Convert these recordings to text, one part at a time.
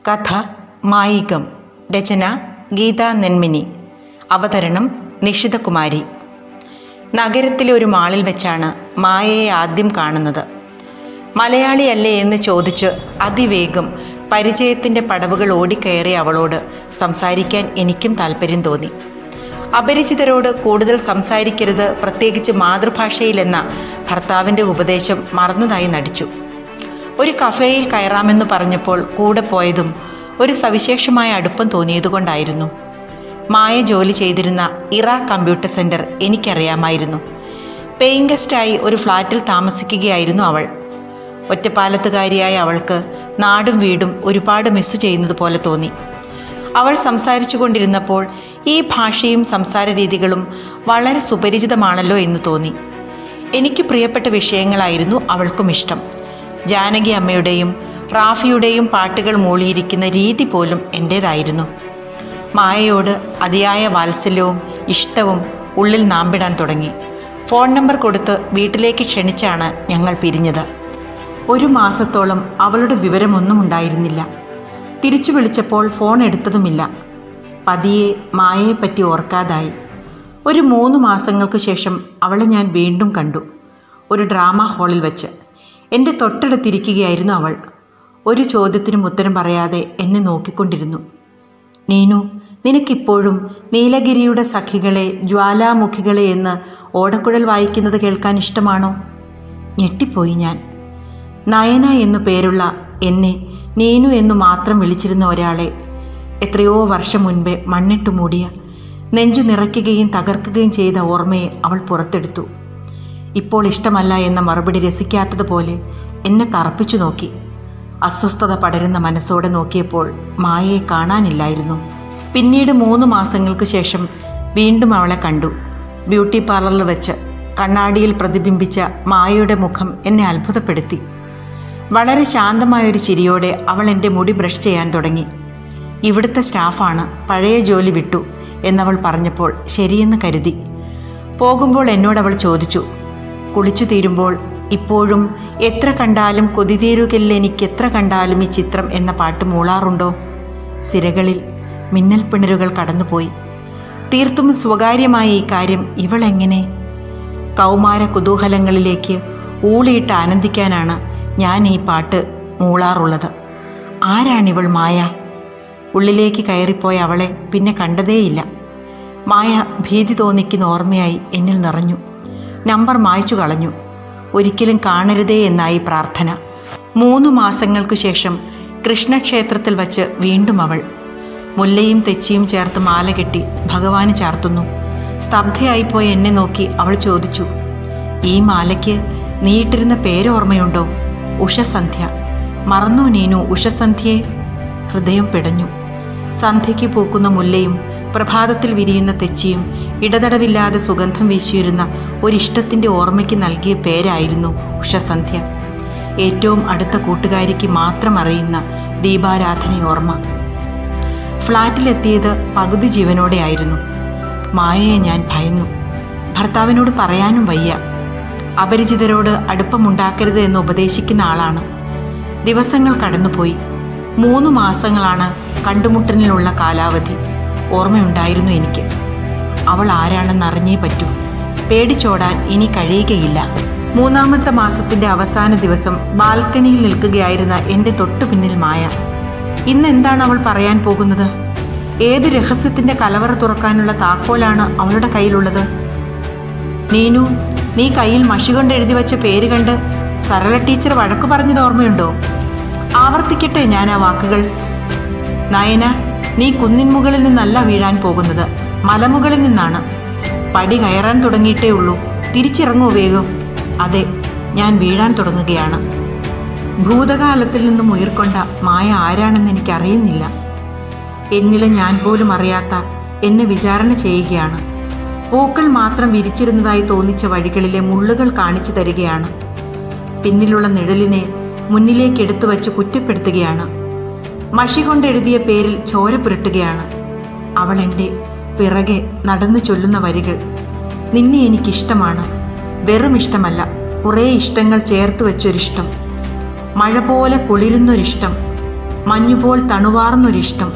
കഥ മായികം. രചന ഗീത നെന്മിനി. അവതരണം നിഷിതകുമാരി. നഗരത്തിലെ ഒരു മാളിൽ വെച്ചാണ് മായയെ ആദ്യം കാണുന്നത്. മലയാളിയല്ലേ എന്ന് ചോദിച്ച് അതിവേഗം പരിചയത്തിൻ്റെ പടവുകൾ ഓടിക്കയറി അവളോട് സംസാരിക്കാൻ എനിക്കും താല്പര്യം തോന്നി. അപരിചിതരോട് കൂടുതൽ സംസാരിക്കരുത്, പ്രത്യേകിച്ച് മാതൃഭാഷയിലെന്ന ഭർത്താവിൻ്റെ ഉപദേശം മറന്നതായി നടിച്ചു. ഒരു കഫേയിൽ കയറാമെന്ന് പറഞ്ഞപ്പോൾ കൂടെ പോയതും ഒരു സവിശേഷമായ അടുപ്പം തോന്നിയതുകൊണ്ടായിരുന്നു. മായ ജോലി ചെയ്തിരുന്ന ഇറ കമ്പ്യൂട്ടർ സെൻറ്റർ എനിക്കറിയാമായിരുന്നു. പേയിങ് ഗസ്റ്റായി ഒരു ഫ്ലാറ്റിൽ താമസിക്കുകയായിരുന്നു അവൾ. ഒറ്റപ്പാലത്തുകാരിയായ അവൾക്ക് നാടും വീടും ഒരുപാട് മിസ് ചെയ്യുന്നത് പോലെ തോന്നി. അവൾ സംസാരിച്ചു കൊണ്ടിരുന്നപ്പോൾ ഈ ഭാഷയും സംസാര രീതികളും വളരെ സുപരിചിതമാണല്ലോ എന്ന് തോന്നി. എനിക്ക് പ്രിയപ്പെട്ട വിഷയങ്ങളായിരുന്നു അവൾക്കും ഇഷ്ടം. ജാനകി അമ്മയുടെയും റാഫിയുടെയും പാട്ടുകൾ മൂളിയിരിക്കുന്ന രീതി പോലും എൻ്റേതായിരുന്നു. മായയോട് അതിയായ വാത്സല്യവും ഇഷ്ടവും ഉള്ളിൽ നാമ്പിടാൻ തുടങ്ങി. ഫോൺ നമ്പർ കൊടുത്ത് വീട്ടിലേക്ക് ക്ഷണിച്ചാണ് ഞങ്ങൾ പിരിഞ്ഞത്. 1 മാസത്തോളം അവളുടെ വിവരമൊന്നും ഉണ്ടായിരുന്നില്ല. തിരിച്ചു വിളിച്ചപ്പോൾ ഫോൺ എടുത്തതുമില്ല. പതിയെ മായയെപ്പറ്റി ഓർക്കാതായി. ഒരു 3 മാസങ്ങൾക്ക് ശേഷം അവളെ ഞാൻ വീണ്ടും കണ്ടു. ഒരു ഡ്രാമ ഹാളിൽ വെച്ച്. എൻ്റെ തൊട്ടടുത്തിരിക്കുകയായിരുന്നു അവൾ. ഒരു ചോദ്യത്തിനും ഉത്തരം പറയാതെ എന്നെ നോക്കിക്കൊണ്ടിരുന്നു. നീനു, നിനക്കിപ്പോഴും നീലഗിരിയുടെ സഖികളെ, ജ്വാലാമുഖികളെ എന്ന് ഓടക്കുഴൽ വായിക്കുന്നത് കേൾക്കാൻ ഇഷ്ടമാണോ? ഞെട്ടിപ്പോയി ഞാൻ. നയന എന്നു പേരുള്ള എന്നെ നീനു എന്നു മാത്രം വിളിച്ചിരുന്ന ഒരാളെ എത്രയോ വർഷം മുൻപേ മണ്ണിട്ടു മൂടിയ, നെഞ്ചു നിറയ്ക്കുകയും തകർക്കുകയും ചെയ്ത ഓർമ്മയെ അവൾ പുറത്തെടുത്തു. ഇപ്പോൾ ഇഷ്ടമല്ല എന്ന മറുപടി രസിക്കാത്തതുപോലെ എന്നെ തറപ്പിച്ചു നോക്കി. അസ്വസ്ഥത പടരുന്ന മനസ്സോടെ നോക്കിയപ്പോൾ മായയെ കാണാനില്ലായിരുന്നു. പിന്നീട് 3 മാസങ്ങൾക്ക് ശേഷം വീണ്ടും അവളെ കണ്ടു. ബ്യൂട്ടി പാർലറിൽ വെച്ച്. കണ്ണാടിയിൽ പ്രതിബിംബിച്ച മായയുടെ മുഖം എന്നെ അത്ഭുതപ്പെടുത്തി. വളരെ ശാന്തമായൊരു ചിരിയോടെ അവൾ എൻ്റെ മുടി ബ്രഷ് ചെയ്യാൻ തുടങ്ങി. ഇവിടുത്തെ സ്റ്റാഫാണ്, പഴയ ജോലി വിട്ടു എന്നവൾ പറഞ്ഞപ്പോൾ ശരിയെന്ന് കരുതി. പോകുമ്പോൾ എന്നോടവൾ ചോദിച്ചു, കുളിച്ചു തീരുമ്പോൾ ഇപ്പോഴും എത്ര കണ്ടാലും കൊതി തീരുകില്ല എനിക്കെത്ര കണ്ടാലും ഈ ചിത്രം എന്ന പാട്ട് മൂളാറുണ്ടോ? സിരകളിൽ മിന്നൽ പിണരുകൾ കടന്നുപോയി. തീർത്തും സ്വകാര്യമായ ഈ കാര്യം ഇവളെങ്ങനെ? കൗമാര കുതൂഹലങ്ങളിലേക്ക് ഊളിയിട്ട് ആനന്ദിക്കാനാണ് ഞാൻ ഈ പാട്ട് മൂളാറുള്ളത്. ആരാണിവൾ മായ? ഉള്ളിലേക്ക് കയറിപ്പോയ അവളെ പിന്നെ കണ്ടതേയില്ല. മായ ഭീതി തോന്നിക്കുന്ന ഓർമ്മയായി എന്നിൽ നിറഞ്ഞു. നമ്പർ മായ്ച്ചു കളഞ്ഞു. ഒരിക്കലും കാണരുതേ എന്നായി പ്രാർത്ഥന. 3 മാസങ്ങൾക്കു ശേഷം കൃഷ്ണക്ഷേത്രത്തിൽ വച്ച് വീണ്ടും അവൾ. മുല്ലയും തെച്ചിയും ചേർത്ത് മാല കെട്ടി ഭഗവാന് ചാർത്തുന്നു. സ്തബ്ധയായിപ്പോയി എന്നെ നോക്കി അവൾ ചോദിച്ചു, ഈ മാലയ്ക്ക് നീയിട്ടിരുന്ന പേരോർമ്മയുണ്ടോ? ഉഷസന്ധ്യ. മറന്നോ നീനു ഉഷസന്ധ്യയെ? ഹൃദയം പിടഞ്ഞു. സന്ധ്യയ്ക്ക് പൂക്കുന്ന മുല്ലയും പ്രഭാതത്തിൽ വിരിയുന്ന തെച്ചിയും ഇടതടവില്ലാതെ സുഗന്ധം വീശിയിരുന്ന ഒരിഷ്ടത്തിൻ്റെ ഓർമ്മയ്ക്ക് നൽകിയ പേരായിരുന്നു ഉഷസന്ധ്യ. ഏറ്റവും അടുത്ത കൂട്ടുകാരിക്ക് മാത്രം അറിയുന്ന ദീപാരാധനയോർമ്മ. ഫ്ലാറ്റിലെത്തിയത് പകുതി ജീവനോടെയായിരുന്നു. മായയെ ഞാൻ ഭയന്നു. ഭർത്താവിനോട് പറയാനും വയ്യ. അപരിചിതരോട് അടുപ്പമുണ്ടാക്കരുത് എന്ന് ഉപദേശിക്കുന്ന ആളാണ്. ദിവസങ്ങൾ കടന്നുപോയി. 3 മാസങ്ങളാണ് കണ്ടുമുട്ടലിനുള്ള കാലാവധി. ഓർമ്മയുണ്ടായിരുന്നു എനിക്ക്. അവൾ ആരാണെന്ന് അറിഞ്ഞേ പറ്റൂ. പേടിച്ചോടാൻ ഇനി കഴിയുകയില്ല. 3-ാമത്തെ മാസത്തിൻ്റെ അവസാന ദിവസം ബാൽക്കണിയിൽ നിൽക്കുകയായിരുന്ന എൻ്റെ തൊട്ടു പിന്നിൽ മായ. ഇന്ന് എന്താണ് അവൾ പറയാൻ പോകുന്നത്? ഏത് രഹസ്യത്തിൻ്റെ കലവറ തുറക്കാനുള്ള താക്കോലാണ് അവളുടെ കയ്യിലുള്ളത്? നീനു, നീ കയ്യിൽ മഷി കൊണ്ട് എഴുതി വച്ച പേര് കണ്ട് സരള ടീച്ചർ വഴക്കു പറഞ്ഞത് ഓർമ്മയുണ്ടോ? ആവർത്തിക്കട്ടെ ഞാൻ ആ വാക്കുകൾ. നയന, നീ കുന്നിൻ മുകളിൽ നിന്നല്ല വീഴാൻ പോകുന്നത്, മലമുകളിൽ നിന്നാണ്. പടി കയറാൻ തുടങ്ങിയിട്ടേ ഉള്ളൂ. തിരിച്ചിറങ്ങൂ വേഗം. അതെ, ഞാൻ വീഴാൻ തുടങ്ങുകയാണ്. ഭൂതകാലത്തിൽ നിന്നും ഉയർക്കൊണ്ട മായ ആരാണെന്ന് എനിക്കറിയുന്നില്ല. എന്നിലെ ഞാൻ പോലും അറിയാത്ത എന്നെ വിചാരണ ചെയ്യുകയാണ്. പൂക്കൾ മാത്രം വിരിച്ചിരുന്നതായി തോന്നിച്ച വഴികളിലെ മുള്ളുകൾ കാണിച്ചു തരികയാണ്. പിന്നിലുള്ള നിഴലിനെ മുന്നിലേക്ക് എടുത്തു വച്ച് കുറ്റപ്പെടുത്തുകയാണ്. മഷി കൊണ്ടെഴുതിയ പേരിൽ ചോര പുരട്ടുകയാണ്. അവൾ എൻ്റെ പിറകെ നടന്നു ചൊല്ലുന്ന വരികൾ. നിന്നെ എനിക്കിഷ്ടമാണ്. വെറും ഇഷ്ടമല്ല, കുറേ ഇഷ്ടങ്ങൾ ചേർത്ത് വെച്ചൊരിഷ്ടം. മഴ പോലെ കുളിരുന്നൊരിഷ്ടം. മഞ്ഞുപോൽ തണുവാർന്നൊരിഷ്ടം,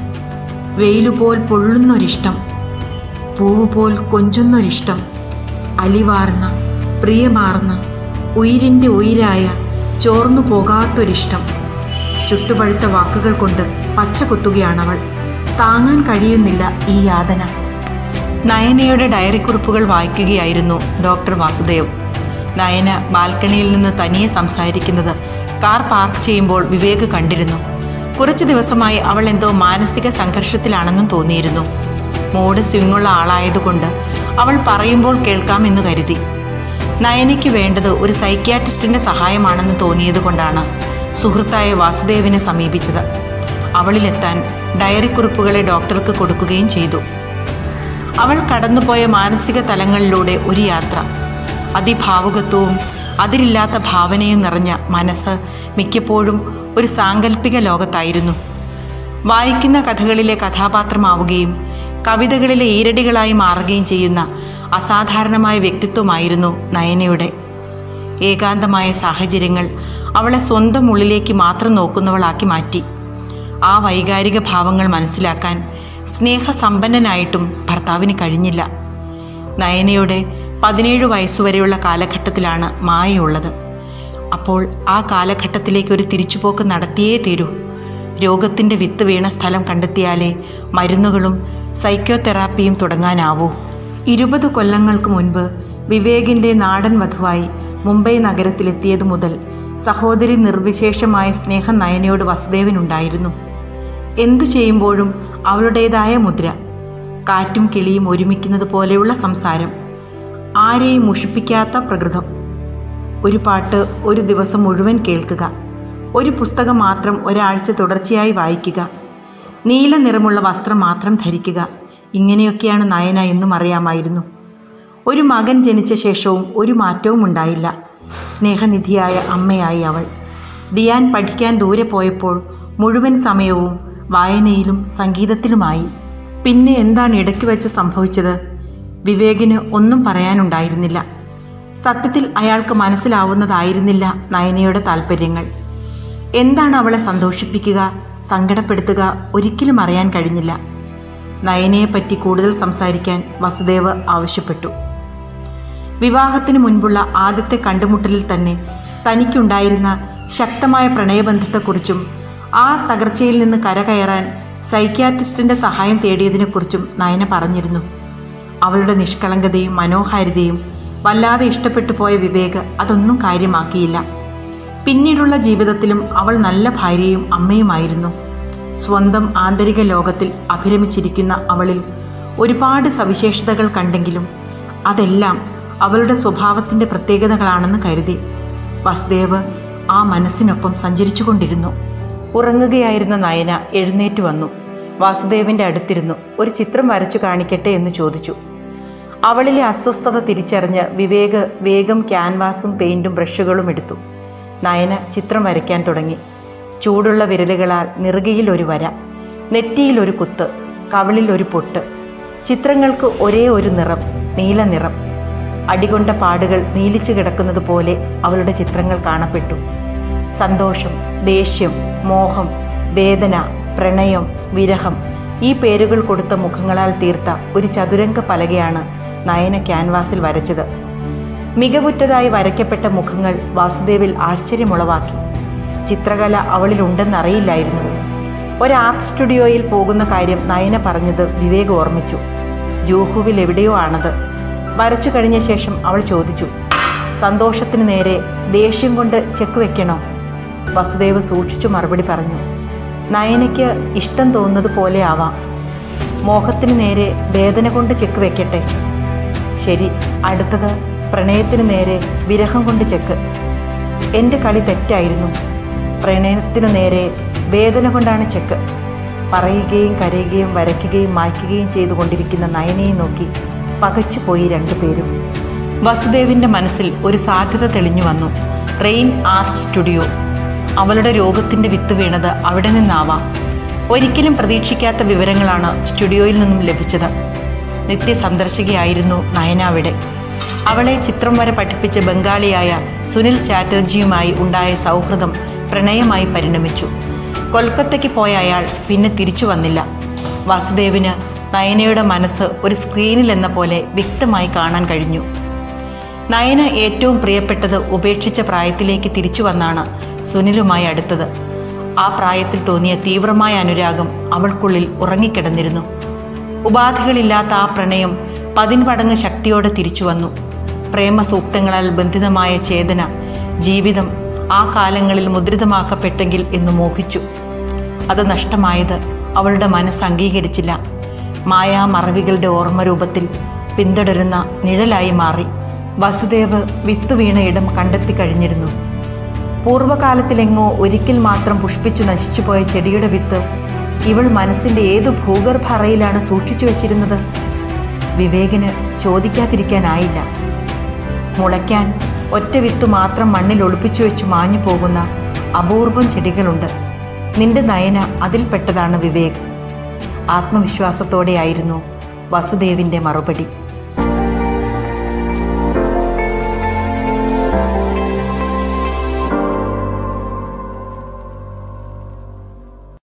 വെയിലുപോൽ പൊള്ളുന്നൊരിഷ്ടം, പൂവുപോൽ കൊഞ്ചുന്നൊരിഷ്ടം, അലിവാർന്ന പ്രിയമാർന്ന ഉയിരിൻ്റെ ഉയിരായ ചോർന്നു പോകാത്തൊരിഷ്ടം. ചുട്ടുപഴുത്ത വാക്കുകൾ കൊണ്ട് പച്ച കുത്തുകയാണവൾ. താങ്ങാൻ കഴിയുന്നില്ല ഈ യാതന. നയനയുടെ ഡയറിക്കുറിപ്പുകൾ വായിക്കുകയായിരുന്നു ഡോക്ടർ വാസുദേവ്. നയന ബാൽക്കണിയിൽ നിന്ന് തനിയെ സംസാരിക്കുന്നത് കാർ പാർക്ക് ചെയ്യുമ്പോൾ വിവേക് കണ്ടിരുന്നു. കുറച്ചു ദിവസമായി അവൾ എന്തോ മാനസിക സംഘർഷത്തിലാണെന്നും തോന്നിയിരുന്നു. മൂഡ് സ്വിങ്ങുള്ള ആളായതുകൊണ്ട് അവൾ പറയുമ്പോൾ കേൾക്കാമെന്ന് കരുതി. നയനയ്ക്ക് വേണ്ടത് ഒരു സൈക്യാട്രിസ്റ്റിൻ്റെ സഹായമാണെന്ന് തോന്നിയതുകൊണ്ടാണ് സുഹൃത്തായ വാസുദേവിനെ സമീപിച്ചത്. അവളിലെത്താൻ ഡയറിക്കുറിപ്പുകളെ ഡോക്ടർക്ക് കൊടുക്കുകയും ചെയ്തു. അവൾ കടന്നുപോയ മാനസിക തലങ്ങളിലൂടെ ഒരു യാത്ര. അതിഭാവുകത്വവും അതിരില്ലാത്ത ഭാവനയും നിറഞ്ഞ മനസ്സ് മിക്കപ്പോഴും ഒരു സാങ്കല്പിക ലോകത്തായിരുന്നു. വായിക്കുന്ന കഥകളിലെ കഥാപാത്രമാവുകയും കവിതകളിലെ ഈരടികളായി മാറുകയും ചെയ്യുന്ന അസാധാരണമായ വ്യക്തിത്വമായിരുന്നു നയനയുടെ. ഏകാന്തമായ സാഹചര്യങ്ങൾ അവളെ സ്വന്തം ഉള്ളിലേക്ക് മാത്രം നോക്കുന്നവളാക്കി മാറ്റി. ആ വൈകാരിക ഭാവങ്ങൾ മനസ്സിലാക്കാൻ സ്നേഹസമ്പന്നനായിട്ടും ഭർത്താവിന് കഴിഞ്ഞില്ല. നയനയുടെ 17 വയസ്സുവരെയുള്ള കാലഘട്ടത്തിലാണ് മായയുള്ളത്. അപ്പോൾ ആ കാലഘട്ടത്തിലേക്ക് ഒരു തിരിച്ചുപോക്ക് നടത്തിയേ തീരൂ. രോഗത്തിൻ്റെ വിത്ത് വീണ സ്ഥലം കണ്ടെത്തിയാലേ മരുന്നുകളും സൈക്കോതെറാപ്പിയും തുടങ്ങാനാവൂ. 20 കൊല്ലങ്ങൾക്ക് മുൻപ് വിവേകിൻ്റെ നാടൻ വധുവായി മുംബൈ നഗരത്തിലെത്തിയതു മുതൽ സഹോദരി നിർവിശേഷമായ സ്നേഹം നയനയോട് വസുദേവനുണ്ടായിരുന്നു. എന്തു ചെയ്യുമ്പോഴും അവളുടേതായ മുദ്ര. കാറ്റും കിളിയും ഒരുമിക്കുന്നത് പോലെയുള്ള സംസാരം, ആരെയും മുഷിപ്പിക്കാത്ത പ്രകൃതം. ഒരു പാട്ട് ഒരു ദിവസം മുഴുവൻ കേൾക്കുക, ഒരു പുസ്തകം മാത്രം ഒരാഴ്ച തുടർച്ചയായി വായിക്കുക, നീല നിറമുള്ള വസ്ത്രം മാത്രം ധരിക്കുക. ഇങ്ങനെയൊക്കെയാണ് നയന എന്നും അറിയാമായിരുന്നു. ഒരു മകൻ ജനിച്ച ശേഷവും ഒരു മാറ്റവും ഉണ്ടായില്ല. സ്നേഹനിധിയായ അമ്മയായി അവൾ. ദിയാൻ പഠിക്കാൻ ദൂരെ പോയപ്പോൾ മുഴുവൻ സമയവും വായനയിലും സംഗീതത്തിലുമായി. പിന്നെ എന്താണ് ഇടയ്ക്ക് വെച്ച് സംഭവിച്ചത്? വിവേകിന് ഒന്നും പറയാനുണ്ടായിരുന്നില്ല. സത്യത്തിൽ അയാൾക്ക് മനസ്സിലാവുന്നതായിരുന്നില്ല നയനയുടെ താല്പര്യങ്ങൾ. എന്താണ് അവളെ സന്തോഷിപ്പിക്കുക, സങ്കടപ്പെടുത്തുക, ഒരിക്കലും അറിയാൻ കഴിഞ്ഞില്ല. നയനയെപ്പറ്റി കൂടുതൽ സംസാരിക്കാൻ വസുദേവ് ആവശ്യപ്പെട്ടു. വിവാഹത്തിന് മുൻപുള്ള ആദ്യത്തെ കണ്ടുമുട്ടലിൽ തന്നെ തനിക്കുണ്ടായിരുന്ന ശക്തമായ പ്രണയബന്ധത്തെക്കുറിച്ചും ആ തകർച്ചയിൽ നിന്ന് കരകയറാൻ സൈക്യാട്രിസ്റ്റിൻ്റെ സഹായം തേടിയതിനെക്കുറിച്ചും നയന പറഞ്ഞിരുന്നു. അവളുടെ നിഷ്കളങ്കതയും മനോഹാരിതയും വല്ലാതെ ഇഷ്ടപ്പെട്ടു പോയ വിവേക് അതൊന്നും കാര്യമാക്കിയില്ല. പിന്നീടുള്ള ജീവിതത്തിലും അവൾ നല്ല ഭാര്യയും അമ്മയുമായിരുന്നു. സ്വന്തം ആന്തരിക ലോകത്തിൽ അഭിരമിച്ചിരിക്കുന്ന അവളിൽ ഒരുപാട് സവിശേഷതകൾ കണ്ടെങ്കിലും അതെല്ലാം അവളുടെ സ്വഭാവത്തിൻ്റെ പ്രത്യേകതകളാണെന്ന് കരുതി വസുദേവ് ആ മനസ്സിനൊപ്പം സഞ്ചരിച്ചു കൊണ്ടിരുന്നു. ഉറങ്ങുകയായിരുന്ന നയന എഴുന്നേറ്റ് വന്നു. വാസുദേവിൻ്റെ അടുത്തിരുന്നു. ഒരു ചിത്രം വരച്ചു കാണിക്കട്ടെ എന്ന് ചോദിച്ചു. അവളിലെ അസ്വസ്ഥത തിരിച്ചറിഞ്ഞ് വിവേക് വേഗം ക്യാൻവാസും പെയിൻറ്റും ബ്രഷുകളും എടുത്തു. നയന ചിത്രം വരയ്ക്കാൻ തുടങ്ങി. ചൂടുള്ള വിരലുകളാൽ നെറുകയിൽ ഒരു വര, നെറ്റിയിൽ ഒരു കുത്ത്, കവിളിൽ ഒരു പൊട്ട്. ചിത്രങ്ങൾക്ക് ഒരേ ഒരു നിറം, നീല നിറം. അടികൊണ്ട പാടുകൾ നീലിച്ചു കിടക്കുന്നത് പോലെ അവളുടെ ചിത്രങ്ങൾ കാണപ്പെട്ടു. സന്തോഷം, ദേഷ്യം, മോഹം, വേദന, പ്രണയം, വിരഹം, ഈ പേരുകൾ കൊടുത്ത മുഖങ്ങളാൽ തീർത്ത ഒരു ചതുരംഗ പലകയാണ് നയന ക്യാൻവാസിൽ വരച്ചത്. മികവുറ്റതായി വരയ്ക്കപ്പെട്ട മുഖങ്ങൾ വാസുദേവിൽ ആശ്ചര്യമുളവാക്കി. ചിത്രകല അവളിലുണ്ടെന്നറിയില്ലായിരുന്നു. ഒരാർട്ട് സ്റ്റുഡിയോയിൽ പോകുന്ന കാര്യം നയന പറഞ്ഞത് വിവേക് ഓർമ്മിച്ചു. ജൂഹുവിൽ എവിടെയോ ആണത്. വരച്ചു കഴിഞ്ഞ ശേഷം അവൾ ചോദിച്ചു, സന്തോഷത്തിന് നേരെ ദേഷ്യം കൊണ്ട് ചെക്ക് വെക്കണോ? വസുദേവ് സൂക്ഷിച്ചു മറുപടി പറഞ്ഞു, നയനയ്ക്ക് ഇഷ്ടം തോന്നുന്നത് പോലെ ആവാം. മോഹത്തിന് നേരെ വേദന കൊണ്ട് ചെക്ക് വെക്കട്ടെ? ശരി, അടുത്തത് പ്രണയത്തിന് നേരെ വിരഹം കൊണ്ട് ചെക്ക്. എൻ്റെ കളി തെറ്റായിരുന്നു. പ്രണയത്തിനു നേരെ വേദന കൊണ്ടാണ് ചെക്ക്. പറയുകയും കരയുകയും വരയ്ക്കുകയും മായ്ക്കുകയും ചെയ്തുകൊണ്ടിരിക്കുന്ന നയനയെ നോക്കി പകച്ചുപോയി രണ്ടുപേരും. വസുദേവിൻ്റെ മനസ്സിൽ ഒരു സാധ്യത തെളിഞ്ഞു വന്നു. Rain art studio. അവളുടെ രോഗത്തിൻ്റെ വിത്ത് വീണത് അവിടെ നിന്നാവാം. ഒരിക്കലും പ്രതീക്ഷിക്കാത്ത വിവരങ്ങളാണ് സ്റ്റുഡിയോയിൽ നിന്നും ലഭിച്ചത്. നിത്യസന്ദർശകയായിരുന്നു നയന അവിടെ. അവളെ ചിത്രം വരെ പഠിപ്പിച്ച ബംഗാളിയായ സുനിൽ ചാറ്റർജിയുമായി ഉണ്ടായ സൗഹൃദം പ്രണയമായി പരിണമിച്ചു. കൊൽക്കത്തയ്ക്ക് പോയ അയാൾ പിന്നെ തിരിച്ചു വന്നില്ല. വാസുദേവിന് നയനയുടെ മനസ്സ് ഒരു സ്ക്രീനിൽ എന്ന പോലെ വ്യക്തമായി കാണാൻ കഴിഞ്ഞു. നയന ഏറ്റവും പ്രിയപ്പെട്ടത് ഉപേക്ഷിച്ച പ്രായത്തിലേക്ക് തിരിച്ചു വന്നാണ് സുനിലുമായി അടുത്തത്. ആ പ്രായത്തിൽ തോന്നിയ തീവ്രമായ അനുരാഗം അവൾക്കുള്ളിൽ ഉറങ്ങിക്കിടന്നിരുന്നു. ഉപാധികളില്ലാത്ത ആ പ്രണയം 10 മടങ്ങ് ശക്തിയോടെ തിരിച്ചു വന്നു. പ്രേമസൂക്തങ്ങളാൽ ബന്ധിതമായ ചേതന ജീവിതം ആ കാലങ്ങളിൽ മുദ്രിതമാക്കപ്പെട്ടെങ്കിൽ എന്ന് മോഹിച്ചു. അത് നഷ്ടമായത് അവളുടെ മനസ്സ് അംഗീകരിച്ചില്ല. മായാമറവികളുടെ ഓർമ്മരൂപത്തിൽ പിന്തുടരുന്ന നിഴലായി മാറി. വസുദേവ് വിത്തു വീണ ഇടം കണ്ടെത്തി കഴിഞ്ഞിരുന്നു. പൂർവ്വകാലത്തിലെങ്ങോ ഒരിക്കൽ മാത്രം പുഷ്പിച്ചു നശിച്ചുപോയ ചെടിയുടെ വിത്ത് ഇവൾ മനസ്സിൻ്റെ ഏതു ഭൂഗർഭ അറയിലാണ് സൂക്ഷിച്ചു വച്ചിരുന്നത്? വിവേകിന് ചോദിക്കാതിരിക്കാനായില്ല. മുളയ്ക്കാൻ ഒറ്റ വിത്തു മാത്രം മണ്ണിൽ ഒളിപ്പിച്ചു വെച്ച് മാഞ്ഞു പോകുന്ന അപൂർവം ചെടികളുണ്ട്. നിന്റെ നയന അതിൽപ്പെട്ടതാണ് വിവേക്. ആത്മവിശ്വാസത്തോടെയായിരുന്നു വസുദേവിൻ്റെ മറുപടി.